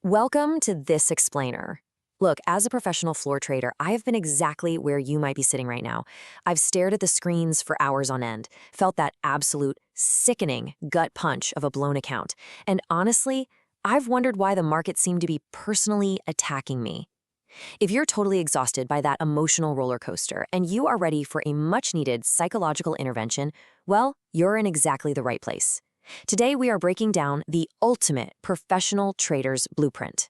Welcome to This Explainer. Look, as a professional floor trader, I have been exactly where you might be sitting right now. I've stared at the screens for hours on end, felt that absolute, sickening gut punch of a blown account, and honestly, I've wondered why the market seemed to be personally attacking me. If you're totally exhausted by that emotional roller coaster and you are ready for a much-needed psychological intervention, well, you're in exactly the right place. Today, we are breaking down the ultimate professional trader's blueprint.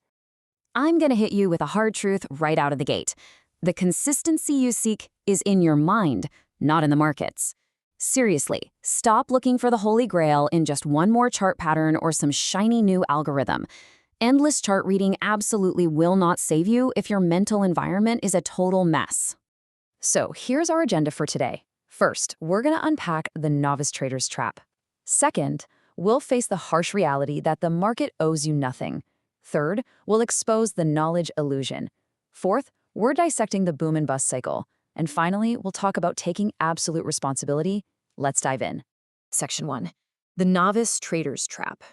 I'm going to hit you with a hard truth right out of the gate. The consistency you seek is in your mind, not in the markets. Seriously, stop looking for the holy grail in just one more chart pattern or some shiny new algorithm. Endless chart reading absolutely will not save you if your mental environment is a total mess. So here's our agenda for today. First, we're going to unpack the novice trader's trap. Second, we'll face the harsh reality that the market owes you nothing. Third, we'll expose the knowledge illusion. Fourth, we're dissecting the boom and bust cycle. And finally, we'll talk about taking absolute responsibility. Let's dive in. Section 1. The novice trader's trap.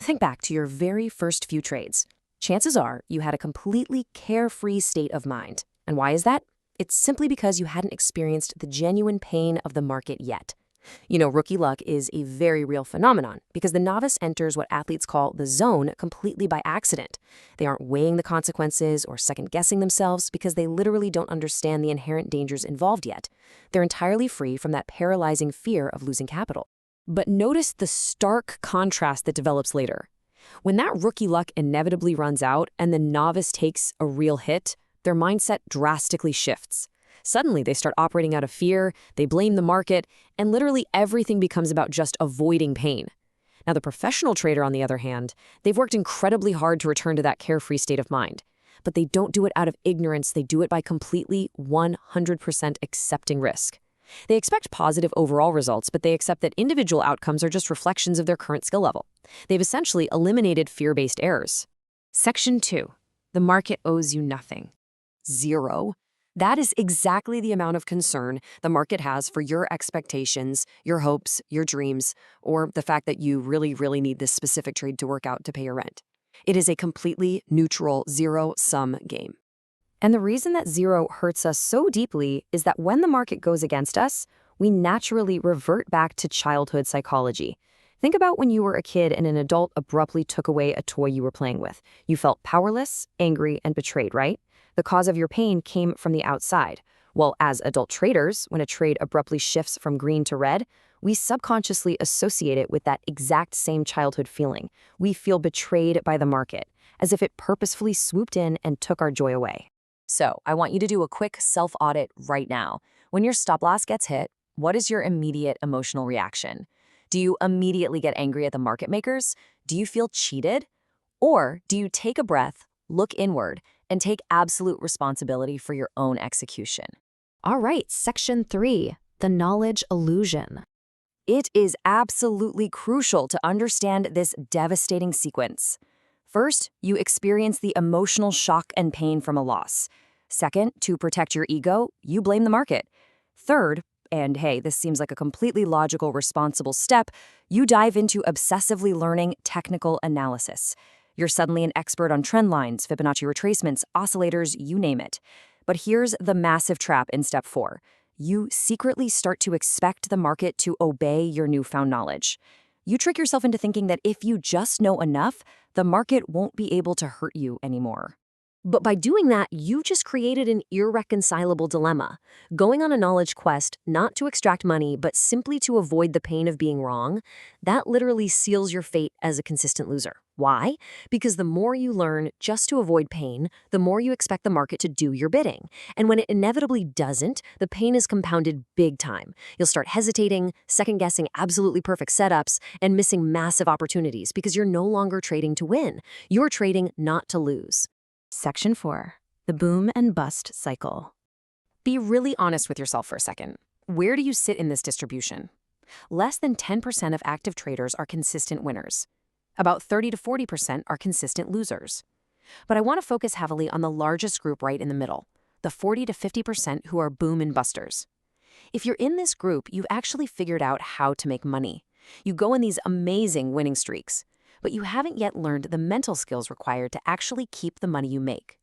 Think back to your very first few trades. Chances are you had a completely carefree state of mind. And why is that? It's simply because you hadn't experienced the genuine pain of the market yet. You know, rookie luck is a very real phenomenon because the novice enters what athletes call the zone completely by accident. They aren't weighing the consequences or second-guessing themselves because they literally don't understand the inherent dangers involved yet. They're entirely free from that paralyzing fear of losing capital. But notice the stark contrast that develops later. When that rookie luck inevitably runs out and the novice takes a real hit, their mindset drastically shifts. Suddenly, they start operating out of fear, they blame the market, and literally everything becomes about just avoiding pain. Now, the professional trader, on the other hand, they've worked incredibly hard to return to that carefree state of mind. But they don't do it out of ignorance, they do it by completely 100% accepting risk. They expect positive overall results, but they accept that individual outcomes are just reflections of their current skill level. They've essentially eliminated fear-based errors. Section 2. The market owes you nothing. Zero. That is exactly the amount of concern the market has for your expectations, your hopes, your dreams, or the fact that you really need this specific trade to work out to pay your rent. It is a completely neutral, zero-sum game. And the reason that zero hurts us so deeply is that when the market goes against us, we naturally revert back to childhood psychology. Think about when you were a kid and an adult abruptly took away a toy you were playing with. You felt powerless, angry, and betrayed, right? The cause of your pain came from the outside. Well, as adult traders, when a trade abruptly shifts from green to red, we subconsciously associate it with that exact same childhood feeling. We feel betrayed by the market, as if it purposefully swooped in and took our joy away. So, I want you to do a quick self-audit right now. When your stop loss gets hit, what is your immediate emotional reaction? Do you immediately get angry at the market makers? Do you feel cheated? Or do you take a breath, look inward, and take absolute responsibility for your own execution? All right, Section 3, the knowledge illusion. It is absolutely crucial to understand this devastating sequence. First, you experience the emotional shock and pain from a loss. Second, to protect your ego, you blame the market. Third, and hey, this seems like a completely logical, responsible step, you dive into obsessively learning technical analysis. You're suddenly an expert on trend lines, Fibonacci retracements, oscillators, you name it. But here's the massive trap in step 4. You secretly start to expect the market to obey your newfound knowledge. You trick yourself into thinking that if you just know enough, the market won't be able to hurt you anymore. But by doing that, you just created an irreconcilable dilemma. Going on a knowledge quest, not to extract money, but simply to avoid the pain of being wrong, that literally seals your fate as a consistent loser. Why? Because the more you learn just to avoid pain, the more you expect the market to do your bidding. And when it inevitably doesn't, the pain is compounded big time. You'll start hesitating, second-guessing absolutely perfect setups, and missing massive opportunities because you're no longer trading to win. You're trading not to lose. Section 4. The boom and bust cycle. Be really honest with yourself for a second. Where do you sit in this distribution? Less than 10% of active traders are consistent winners. About 30 to 40% are consistent losers. But I want to focus heavily on the largest group right in the middle, the 40 to 50% who are boom and busters. If you're in this group, you've actually figured out how to make money. You go on these amazing winning streaks. but you haven't yet learned the mental skills required to actually keep the money you make.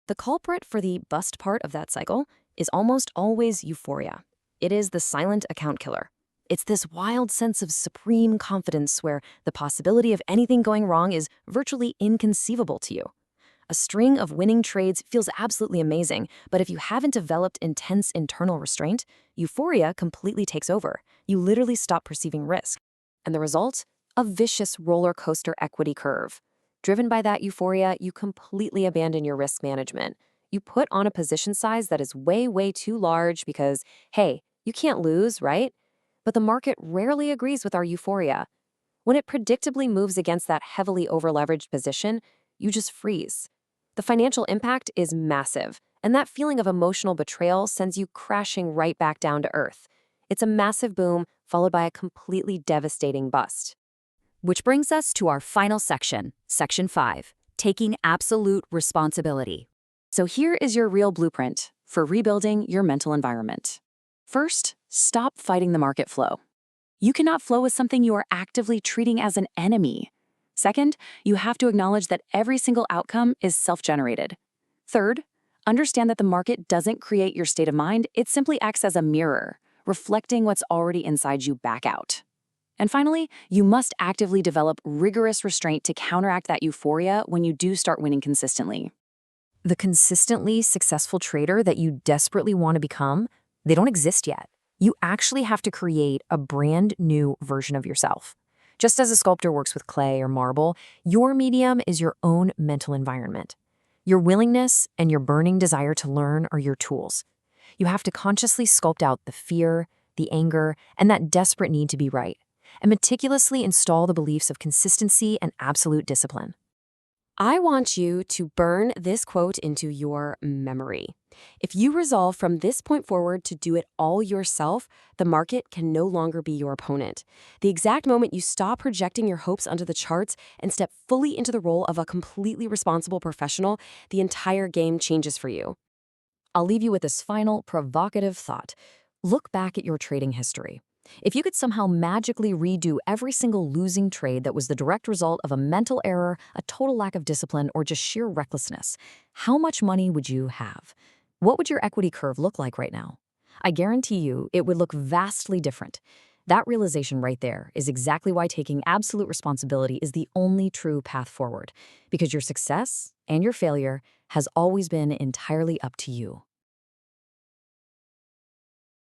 The culprit for the bust part of that cycle is almost always euphoria. It is the silent account killer. It's this wild sense of supreme confidence where the possibility of anything going wrong is virtually inconceivable to you. A string of winning trades feels absolutely amazing, but if you haven't developed intense internal restraint, euphoria completely takes over. You literally stop perceiving risk. And the result? A vicious roller coaster equity curve. Driven by that euphoria, you completely abandon your risk management. You put on a position size that is way, way too large because, hey, you can't lose, right? But the market rarely agrees with our euphoria. When it predictably moves against that heavily overleveraged position, you just freeze. The financial impact is massive, and that feeling of emotional betrayal sends you crashing right back down to earth. It's a massive boom followed by a completely devastating bust. Which brings us to our final section, Section 5, taking absolute responsibility. So here is your real blueprint for rebuilding your mental environment. First, stop fighting the market flow. You cannot flow with something you are actively treating as an enemy. Second, you have to acknowledge that every single outcome is self-generated. Third, understand that the market doesn't create your state of mind, it simply acts as a mirror, reflecting what's already inside you back out. And finally, you must actively develop rigorous restraint to counteract that euphoria when you do start winning consistently. The consistently successful trader that you desperately want to become, they don't exist yet. You actually have to create a brand new version of yourself. Just as a sculptor works with clay or marble, your medium is your own mental environment. Your willingness and your burning desire to learn are your tools. You have to consciously sculpt out the fear, the anger, and that desperate need to be right, and meticulously install the beliefs of consistency and absolute discipline. I want you to burn this quote into your memory. If you resolve from this point forward to do it all yourself, the market can no longer be your opponent. The exact moment you stop projecting your hopes onto the charts and step fully into the role of a completely responsible professional, the entire game changes for you. I'll leave you with this final provocative thought. Look back at your trading history. If you could somehow magically redo every single losing trade that was the direct result of a mental error, a total lack of discipline, or just sheer recklessness, how much money would you have? What would your equity curve look like right now? I guarantee you it would look vastly different. That realization right there is exactly why taking absolute responsibility is the only true path forward, because your success and your failure has always been entirely up to you.